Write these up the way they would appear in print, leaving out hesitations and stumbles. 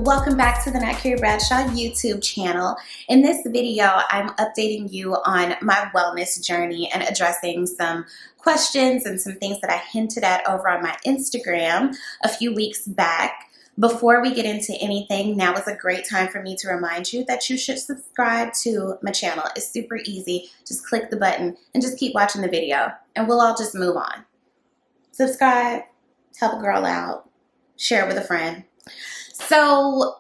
Welcome back to the Not Carrie Bradshaw YouTube channel. In this video, I'm updating you on my wellness journey and addressing some questions and some things that I hinted at over on my Instagram a few weeks back. Before we get into anything, now is a great time for me to remind you that you should subscribe to my channel. It's super easy. Just click the button and just keep watching the video and we'll all just move on. Subscribe, help a girl out, share it with a friend. So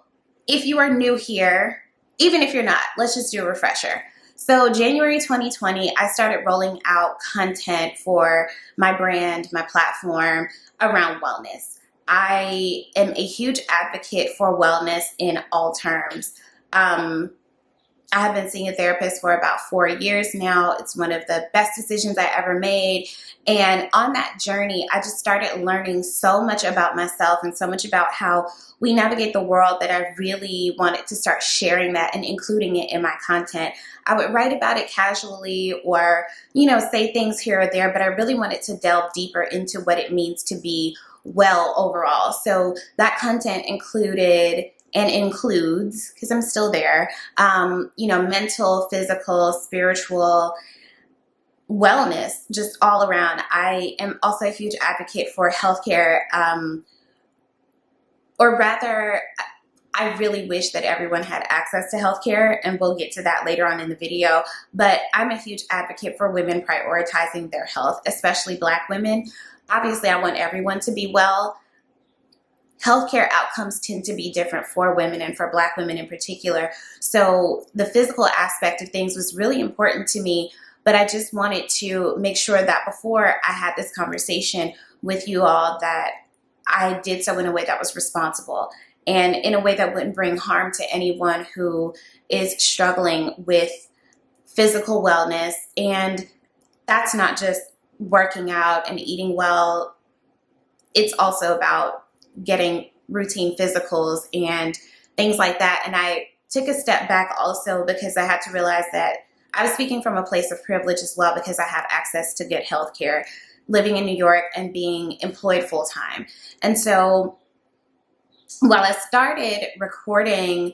if you are new here, even if you're not, let's just do a refresher. So January 2020, I started rolling out content for my brand, my platform around wellness. I am a huge advocate for wellness in all terms. I have been seeing a therapist for about 4 years now. It's one of the best decisions I ever made. And on that journey, I just started learning so much about myself and so much about how we navigate the world that I really wanted to start sharing that and including it in my content. I would write about it casually or, say things here or there, but I really wanted to delve deeper into what it means to be well overall. So that content included and includes, because I'm still there, mental, physical, spiritual wellness, just all around. I am also a huge advocate for healthcare, or rather, I really wish that everyone had access to healthcare, and we'll get to that later on in the video, but I'm a huge advocate for women prioritizing their health, especially Black women. Obviously, I want everyone to be well. Healthcare outcomes tend to be different for women and for Black women in particular. So the physical aspect of things was really important to me, but I just wanted to make sure that before I had this conversation with you all that I did so in a way that was responsible and in a way that wouldn't bring harm to anyone who is struggling with physical wellness. And that's not just working out and eating well. It's also about getting routine physicals and things like that. And I took a step back also because I had to realize that I was speaking from a place of privilege as well because I have access to good health care, living in New York and being employed full time. And so while I started recording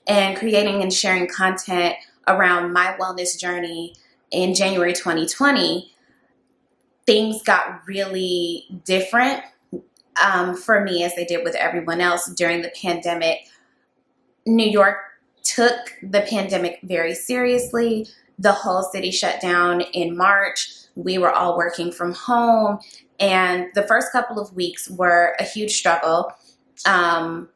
and creating and sharing content around my wellness journey in January 2020, things got really different for me as they did with everyone else during the pandemic. New York took the pandemic very seriously. The whole city shut down in March. We were all working from home. And the first couple of weeks were a huge struggle, a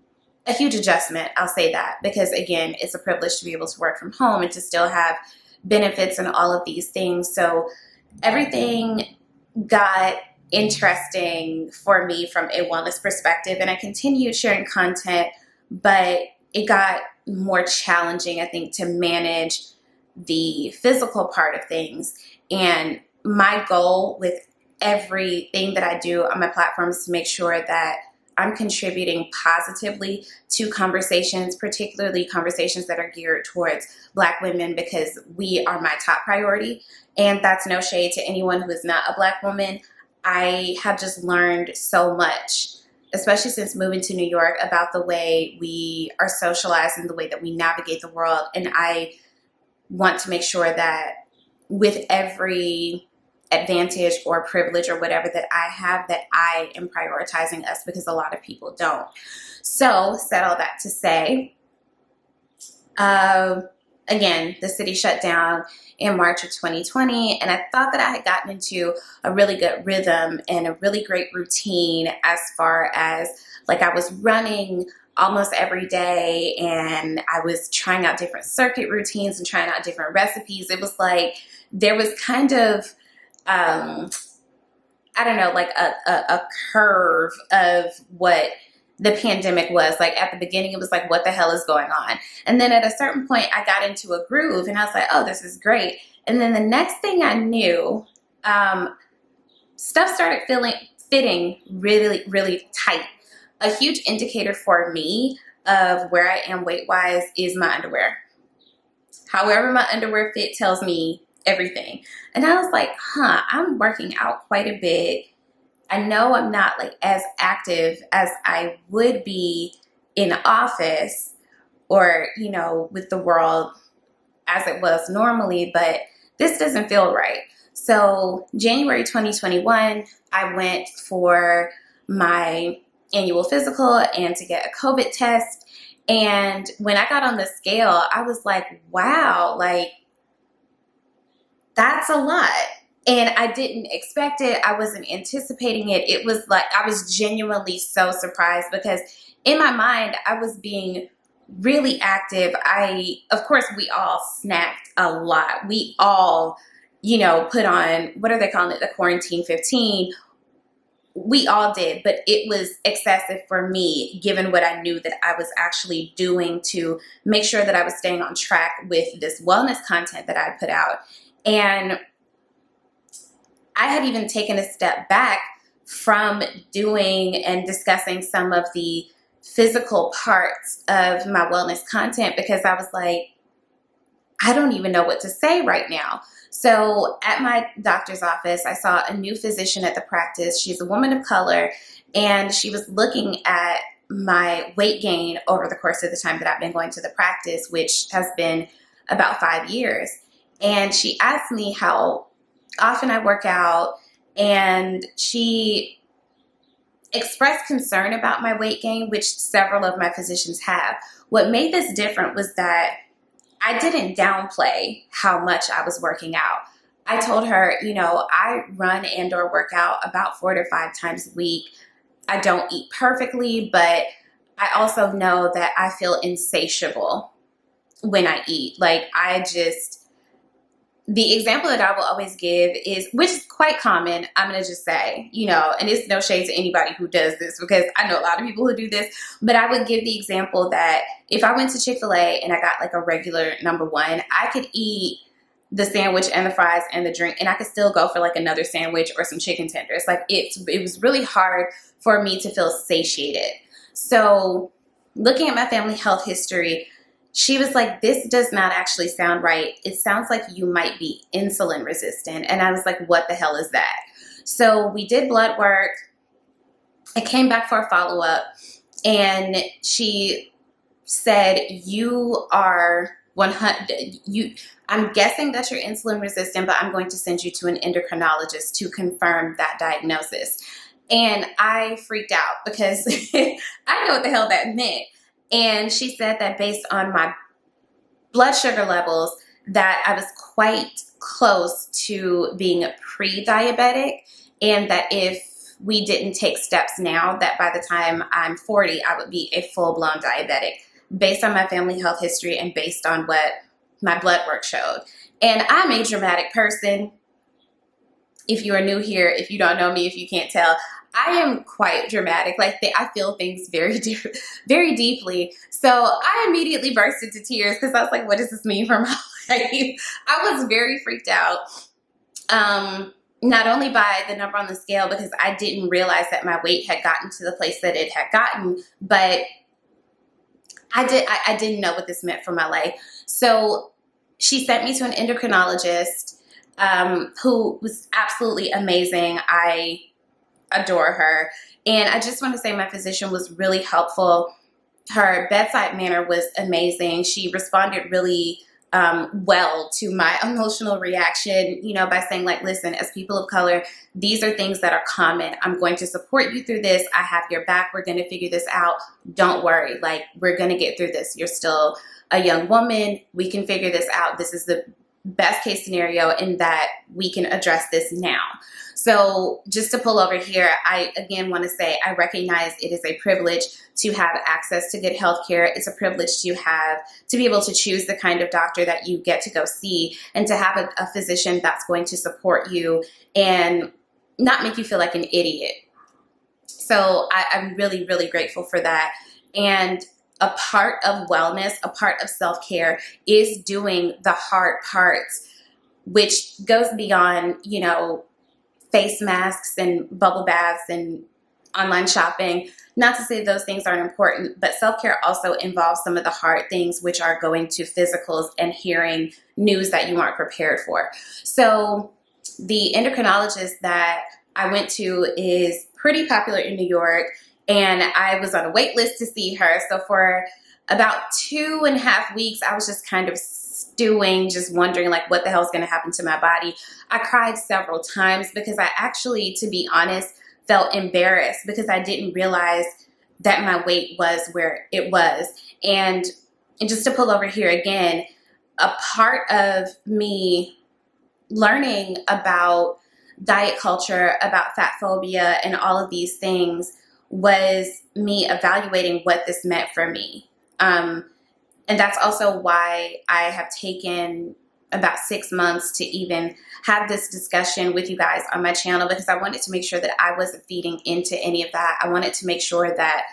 huge adjustment, I'll say that, because again, it's a privilege to be able to work from home and to still have benefits and all of these things. So everything got interesting for me from a wellness perspective, and I continued sharing content, but it got more challenging, I think, to manage the physical part of things. And my goal with everything that I do on my platform is to make sure that I'm contributing positively to conversations, particularly conversations that are geared towards Black women, because we are my top priority. And that's no shade to anyone who is not a Black woman. I have just learned so much, especially since moving to New York, about the way we are socialized and the way that we navigate the world. And I want to make sure that with every advantage or privilege or whatever that I have, that I am prioritizing us, because a lot of people don't. So, said all that to say, again, the city shut down in March of 2020, and I thought that I had gotten into a really good rhythm and a really great routine as far as like I was running almost every day and I was trying out different circuit routines and trying out different recipes. It was like there was kind of, I don't know, like a curve of what the pandemic was. Like at the beginning, it was like, what the hell is going on? And then at a certain point, I got into a groove and I was like, oh, this is great. And then the next thing I knew, stuff started fitting really, really tight. A huge indicator for me of where I am weight-wise is my underwear. However my underwear fit tells me everything. And I was like, I'm working out quite a bit. I know I'm not like as active as I would be in office or, with the world as it was normally, but this doesn't feel right. So January 2021, I went for my annual physical and to get a COVID test. And when I got on the scale, I was like, wow, like that's a lot. And I didn't expect it. I wasn't anticipating it. It was like, I was genuinely so surprised because in my mind, I was being really active. Of course, we all snacked a lot. We all, put on, what are they calling it? The quarantine 15. We all did, but it was excessive for me, given what I knew that I was actually doing to make sure that I was staying on track with this wellness content that I put out. And I had even taken a step back from doing and discussing some of the physical parts of my wellness content because I was like, I don't even know what to say right now. So at my doctor's office, I saw a new physician at the practice. She's a woman of color, and she was looking at my weight gain over the course of the time that I've been going to the practice, which has been about 5 years. And she asked me how often I work out, and she expressed concern about my weight gain, which several of my physicians have. What made this different was that I didn't downplay how much I was working out. I told her, I run and or work out about 4 to 5 times a week. I don't eat perfectly, but I also know that I feel insatiable when I eat. Like the example that I will always give is, which is quite common, I'm going to just say, and it's no shade to anybody who does this because I know a lot of people who do this, but I would give the example that if I went to Chick-fil-A and I got like a regular number one, I could eat the sandwich and the fries and the drink, and I could still go for like another sandwich or some chicken tenders. Like it was really hard for me to feel satiated. So looking at my family health history, she was like, this does not actually sound right. It sounds like you might be insulin resistant. And I was like, what the hell is that? So we did blood work. I came back for a follow-up, and she said, you are 100, I'm guessing that you're insulin resistant, but I'm going to send you to an endocrinologist to confirm that diagnosis. And I freaked out because I know what the hell that meant. And she said that based on my blood sugar levels, that I was quite close to being pre-diabetic, and that if we didn't take steps now, that by the time I'm 40, I would be a full-blown diabetic based on my family health history and based on what my blood work showed. And I'm a dramatic person. If you are new here, if you don't know me, if you can't tell, I am quite dramatic. Like I feel things very deeply. So I immediately burst into tears because I was like, what does this mean for my life? I was very freaked out. Not only by the number on the scale, because I didn't realize that my weight had gotten to the place that it had gotten, but I didn't know what this meant for my life. So she sent me to an endocrinologist who was absolutely amazing. I adore her. And I just want to say my physician was really helpful. Her bedside manner was amazing. She responded really well to my emotional reaction, by saying like, listen, as people of color, these are things that are common. I'm going to support you through this. I have your back. We're going to figure this out. Don't worry. Like, we're going to get through this. You're still a young woman. We can figure this out. This is the best case scenario in that we can address this now. So just to pull over here, I again want to say I recognize it is a privilege to have access to good health care. It's a privilege to be able to choose the kind of doctor that you get to go see, and to have a physician that's going to support you and not make you feel like an idiot. So I'm really, really grateful for that. And a part of wellness, a part of self-care is doing the hard parts, which goes beyond, face masks and bubble baths and online shopping. Not to say those things aren't important, but self-care also involves some of the hard things, which are going to physicals and hearing news that you aren't prepared for. So the endocrinologist that I went to is pretty popular in New York, and I was on a wait list to see her. So for about 2.5 weeks, I was just kind of stewing, just wondering like what the hell is going to happen to my body. I cried several times because I actually, to be honest, felt embarrassed because I didn't realize that my weight was where it was. And just to pull over here again, a part of me learning about diet culture, about fat phobia, and all of these things was me evaluating what this meant for me. And that's also why I have taken about 6 months to even have this discussion with you guys on my channel, because I wanted to make sure that I wasn't feeding into any of that. I wanted to make sure that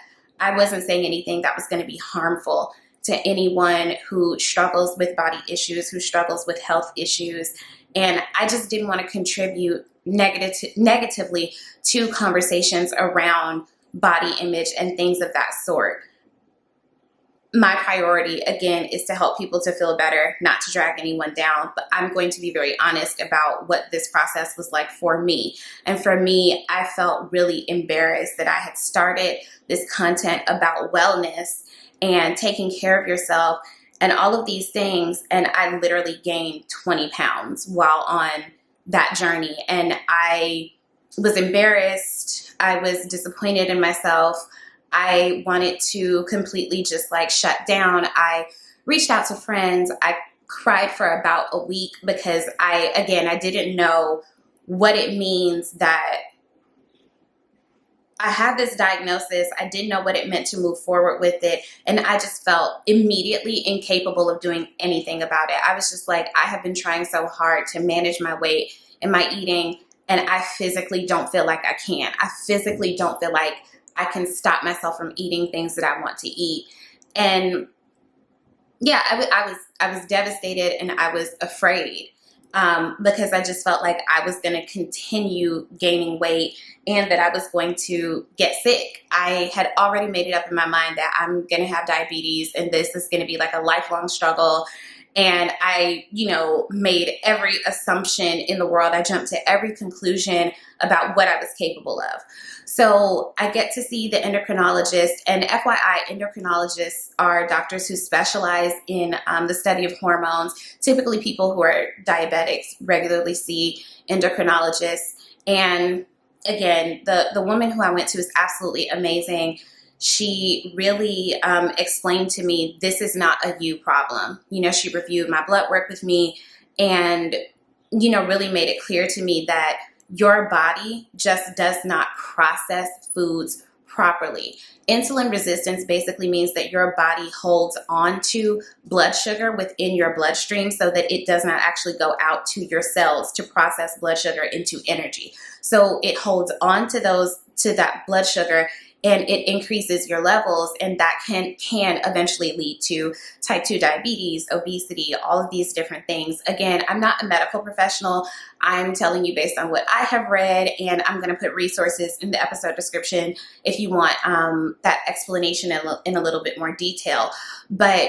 I wasn't saying anything that was going to be harmful to anyone who struggles with body issues, who struggles with health issues. And I just didn't want to contribute negatively to conversations around body image and things of that sort. My priority, again, is to help people to feel better, not to drag anyone down. But I'm going to be very honest about what this process was like for me. And for me, I felt really embarrassed that I had started this content about wellness and taking care of yourself and all of these things. And I literally gained 20 pounds while on that journey. And I was embarrassed. I was disappointed in myself. I wanted to completely just like shut down. I reached out to friends. I cried for about a week because I didn't know what it means that I had this diagnosis. I didn't know what it meant to move forward with it. And I just felt immediately incapable of doing anything about it. I was just like, I have been trying so hard to manage my weight and my eating, and I physically don't feel like I can. I physically don't feel like I can stop myself from eating things that I want to eat. And yeah, I was devastated and I was afraid. Because I just felt like I was going to continue gaining weight and that I was going to get sick. I had already made it up in my mind that I'm going to have diabetes and this is going to be like a lifelong struggle. And I, made every assumption in the world. I jumped to every conclusion about what I was capable of. So I get to see the endocrinologist, and FYI, endocrinologists are doctors who specialize in the study of hormones. Typically people who are diabetics regularly see endocrinologists. And again, the woman who I went to is absolutely amazing. She really explained to me, this is not a you problem. She reviewed my blood work with me and, really made it clear to me that your body just does not process foods properly. Insulin resistance basically means that your body holds on to blood sugar within your bloodstream so that it does not actually go out to your cells to process blood sugar into energy. So it holds on to that blood sugar, and it increases your levels, and that can eventually lead to type 2 diabetes, obesity, all of these different things. Again, I'm not a medical professional. I'm telling you based on what I have read, and I'm going to put resources in the episode description if you want that explanation in a little bit more detail. But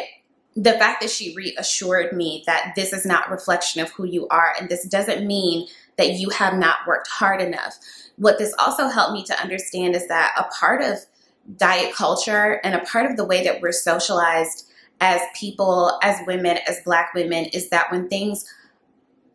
the fact that she reassured me that this is not a reflection of who you are, and this doesn't mean that you have not worked hard enough. What this also helped me to understand is that a part of diet culture and a part of the way that we're socialized as people, as women, as Black women, is that when things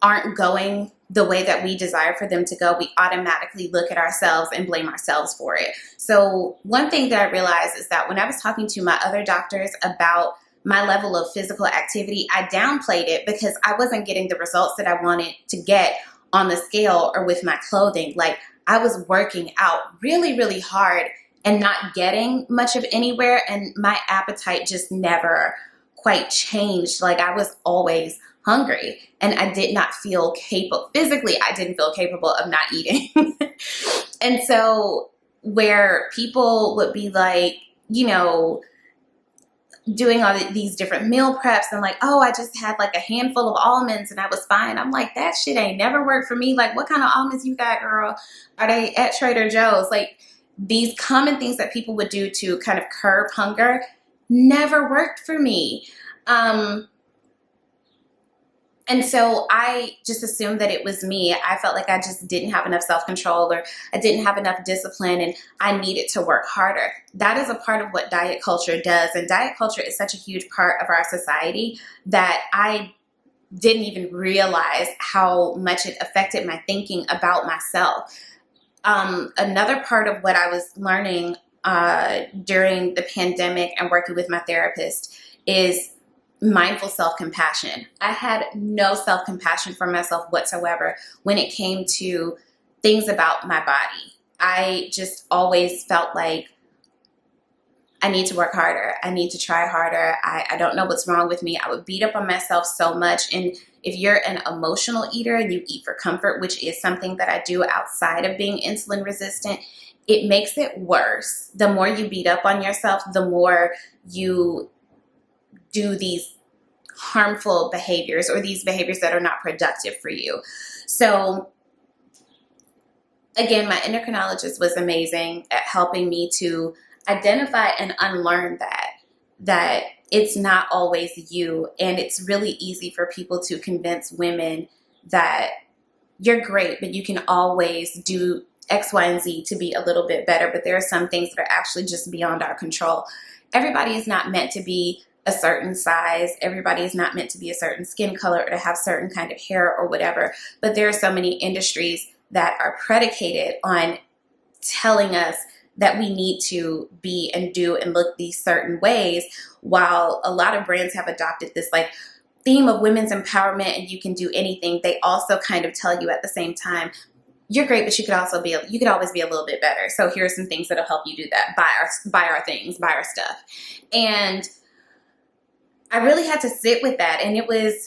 aren't going the way that we desire for them to go, we automatically look at ourselves and blame ourselves for it. So one thing that I realized is that when I was talking to my other doctors about my level of physical activity, I downplayed it because I wasn't getting the results that I wanted to get on the scale or with my clothing. Like, I was working out really, really hard and not getting much of anywhere, and my appetite just never quite changed. Like, I was always hungry and I did not feel capable. Physically, I didn't feel capable of not eating. And so where people would be like, doing all these different meal preps and like, oh, I just had like a handful of almonds and I was fine. I'm like, that shit ain't never worked for me. Like, what kind of almonds you got, girl? Are they at Trader Joe's? Like, these common things that people would do to kind of curb hunger never worked for me. And And so I just assumed that it was me. I felt like I just didn't have enough self-control, or I didn't have enough discipline, and I needed to work harder. That is a part of what diet culture does. And diet culture is such a huge part of our society that I didn't even realize how much it affected my thinking about myself. Another part of what I was learning during the pandemic and working with my therapist is mindful self-compassion. I had no self-compassion for myself whatsoever when it came to things about my body. I just always felt like I need to work harder. I need to try harder. I don't know what's wrong with me. I would beat up on myself so much. And if you're an emotional eater and you eat for comfort, which is something that I do outside of being insulin resistant, it makes it worse. The more you beat up on yourself, the more you do these harmful behaviors, or these behaviors that are not productive for you. So again, my endocrinologist was amazing at helping me to identify and unlearn that it's not always you. And it's really easy for people to convince women that you're great, but you can always do X, Y, and Z to be a little bit better. But there are some things that are actually just beyond our control. Everybody is not meant to be a certain size. Everybody is not meant to be a certain skin color or to have certain kind of hair or whatever. But there are so many industries that are predicated on telling us that we need to be and do and look these certain ways, while a lot of brands have adopted this like theme of women's empowerment and you can do anything. They also kind of tell you at the same time, you're great, but you could always be a little bit better. So here are some things that'll help you do that. Buy our things, buy our stuff. And I really had to sit with that. And it was,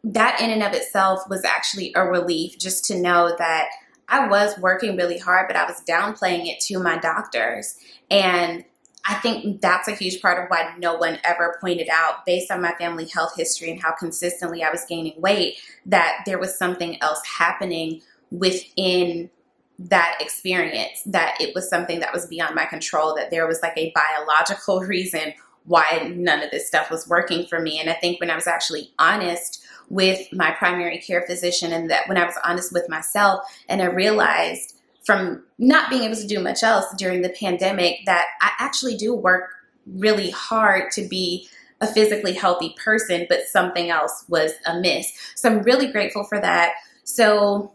that in and of itself was actually a relief, just to know that I was working really hard, but I was downplaying it to my doctors. And I think that's a huge part of why no one ever pointed out, based on my family health history and how consistently I was gaining weight, that there was something else happening within that experience, that it was something that was beyond my control, that there was like a biological reason why none of this stuff was working for me. And I think when I was actually honest with my primary care physician, and that when I was honest with myself, and I realized from not being able to do much else during the pandemic that I actually do work really hard to be a physically healthy person, but something else was amiss. So I'm really grateful for that. So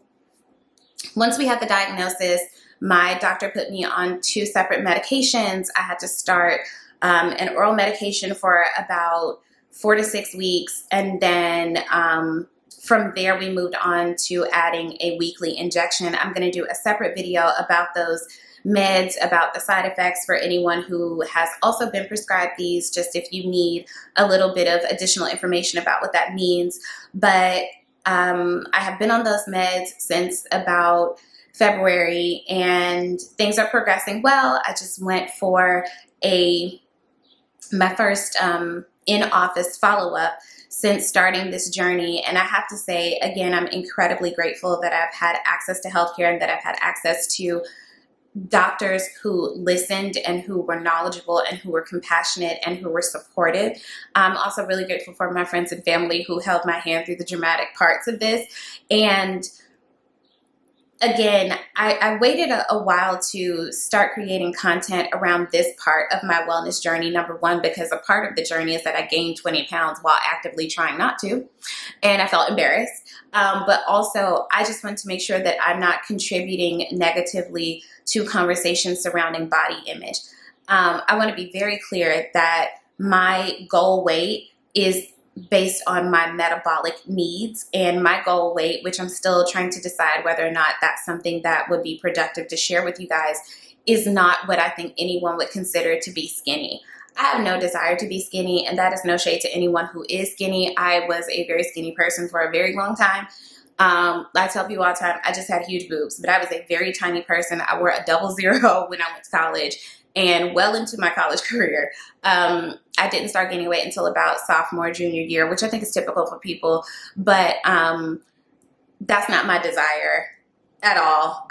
once we had the diagnosis, my doctor put me on 2 separate medications. I had to start an oral medication for about 4 to 6 weeks. And then from there, we moved on to adding a weekly injection. I'm going to do a separate video about those meds, about the side effects for anyone who has also been prescribed these, just if you need a little bit of additional information about what that means. But I have been on those meds since about February, and things are progressing well. I just went for my first in-office follow-up since starting this journey. And I have to say, again, I'm incredibly grateful that I've had access to healthcare and that I've had access to doctors who listened and who were knowledgeable and who were compassionate and who were supportive. I'm also really grateful for my friends and family who held my hand through the dramatic parts of this. And again, I waited a while to start creating content around this part of my wellness journey. Number one, because a part of the journey is that I gained 20 pounds while actively trying not to, and I felt embarrassed. But also, I just want to make sure that I'm not contributing negatively to conversations surrounding body image. I want to be very clear that my goal weight is based on my metabolic needs, and my goal weight, which I'm still trying to decide whether or not that's something that would be productive to share with you guys, is not what I think anyone would consider to be skinny. I have no desire to be skinny, and that is no shade to anyone who is skinny. I was a very skinny person for a very long time. I tell people all the time, I just had huge boobs, but I was a very tiny person. I wore a 00 when I went to college, and well into my college career. I didn't start gaining weight until about sophomore, junior year, which I think is typical for people, but that's not my desire at all.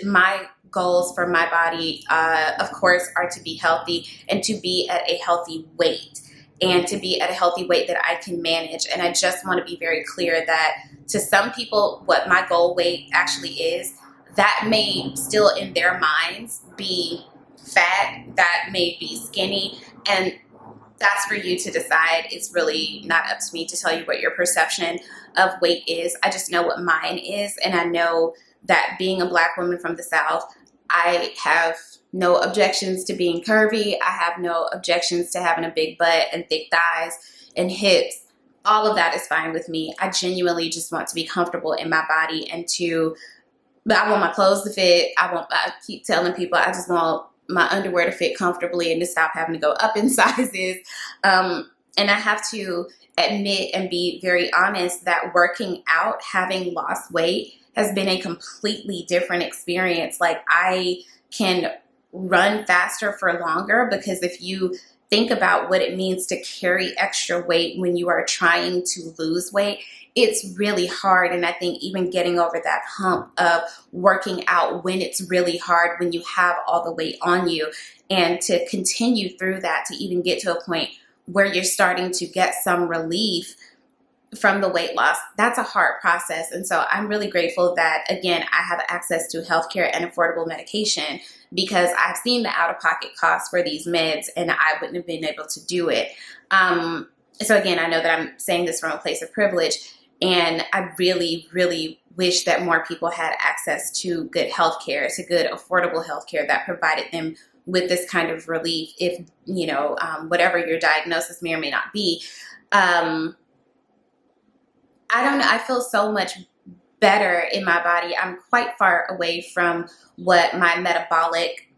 My goals for my body, of course, are to be healthy and to be at a healthy weight. and to be at a healthy weight that I can manage. And I just want to be very clear that to some people, what my goal weight actually is, that may still in their minds be fat, that may be skinny, and that's for you to decide. It's really not up to me to tell you what your perception of weight is. I just know what mine is, and I know that being a Black woman from the South, I have no objections to being curvy. I have no objections to having a big butt and thick thighs and hips. All of that is fine with me. I genuinely just want to be comfortable in my body and but I want my clothes to fit. I keep telling people I just want my underwear to fit comfortably and to stop having to go up in sizes. And I have to admit and be very honest that working out, having lost weight, has been a completely different experience. Like, I can run faster for longer, because if you think about what it means to carry extra weight when you are trying to lose weight, it's really hard. And I think even getting over that hump of working out when it's really hard, when you have all the weight on you, and to continue through that, to even get to a point where you're starting to get some relief from the weight loss, that's a hard process. And so I'm really grateful that, again, I have access to healthcare and affordable medication, because I've seen the out-of-pocket costs for these meds and I wouldn't have been able to do it. So again, I know that I'm saying this from a place of privilege, and I really, really wish that more people had access to good healthcare, to good affordable healthcare that provided them with this kind of relief, if, whatever your diagnosis may or may not be. I don't know. I feel so much better in my body. I'm quite far away from what my metabolic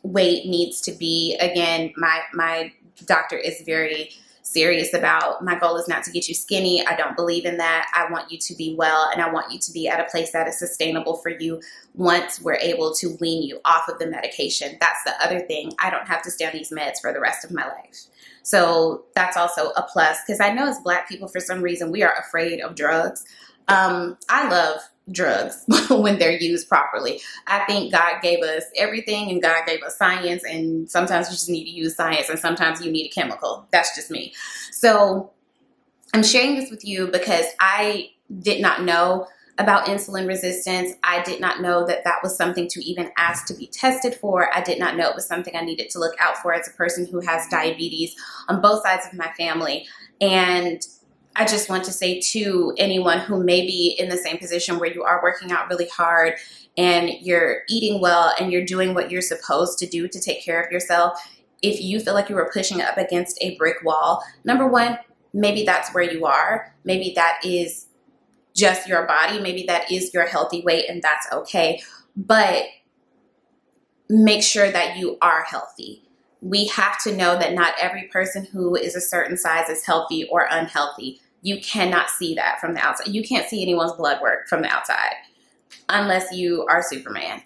weight needs to be. Again, my doctor is very serious about, my goal is not to get you skinny. I don't believe in that. I want you to be well, and I want you to be at a place that is sustainable for you once we're able to wean you off of the medication. That's the other thing. I don't have to stay on these meds for the rest of my life. So that's also a plus, because I know as Black people, for some reason, we are afraid of drugs. I love drugs when they're used properly. I think God gave us everything, and God gave us science, and sometimes you just need to use science, and sometimes you need a chemical. That's just me. So I'm sharing this with you because I did not know about insulin resistance. I did not know that that was something to even ask to be tested for. I did not know it was something I needed to look out for as a person who has diabetes on both sides of my family. And I just want to say to anyone who may be in the same position where you are working out really hard and you're eating well and you're doing what you're supposed to do to take care of yourself, if you feel like you were pushing up against a brick wall, number one, maybe that's where you are. Maybe that is just your body. Maybe that is your healthy weight, and that's okay. But make sure that you are healthy. We have to know that not every person who is a certain size is healthy or unhealthy. You cannot see that from the outside. You can't see anyone's blood work from the outside unless you are Superman,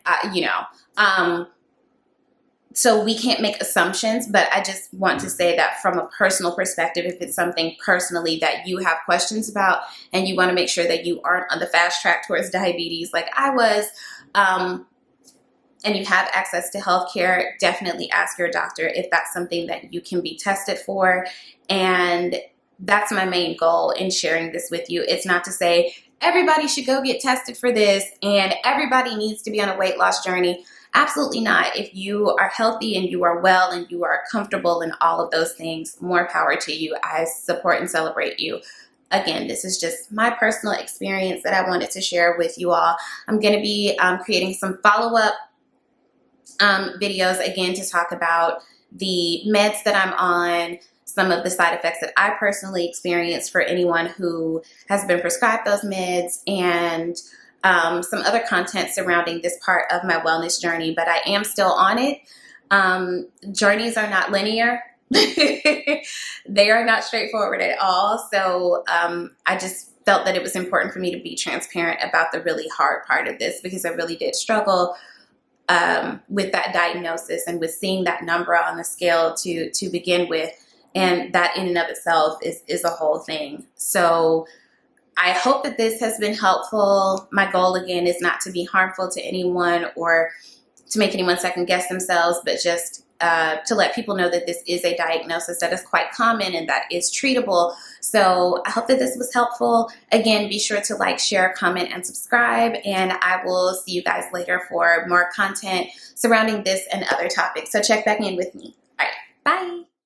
So we can't make assumptions, but I just want to say that from a personal perspective, if it's something personally that you have questions about and you want to make sure that you aren't on the fast track towards diabetes like I was, and you have access to healthcare, definitely ask your doctor if that's something that you can be tested for. And that's my main goal in sharing this with you. It's not to say everybody should go get tested for this and everybody needs to be on a weight loss journey. Absolutely not. If you are healthy and you are well and you are comfortable in all of those things, more power to you. I support and celebrate you. Again, this is just my personal experience that I wanted to share with you all. I'm going to be creating some follow-up videos, again, to talk about the meds that I'm on, some of the side effects that I personally experienced for anyone who has been prescribed those meds, and some other content surrounding this part of my wellness journey, but I am still on it. Journeys are not linear. They are not straightforward at all. So I just felt that it was important for me to be transparent about the really hard part of this, because I really did struggle with that diagnosis and with seeing that number on the scale to begin with. And that in and of itself is a whole thing. So I hope that this has been helpful. My goal, again, is not to be harmful to anyone or to make anyone second guess themselves, but just to let people know that this is a diagnosis that is quite common and that is treatable. So I hope that this was helpful. Again, be sure to like, share, comment, and subscribe, and I will see you guys later for more content surrounding this and other topics. So check back in with me. All right, bye.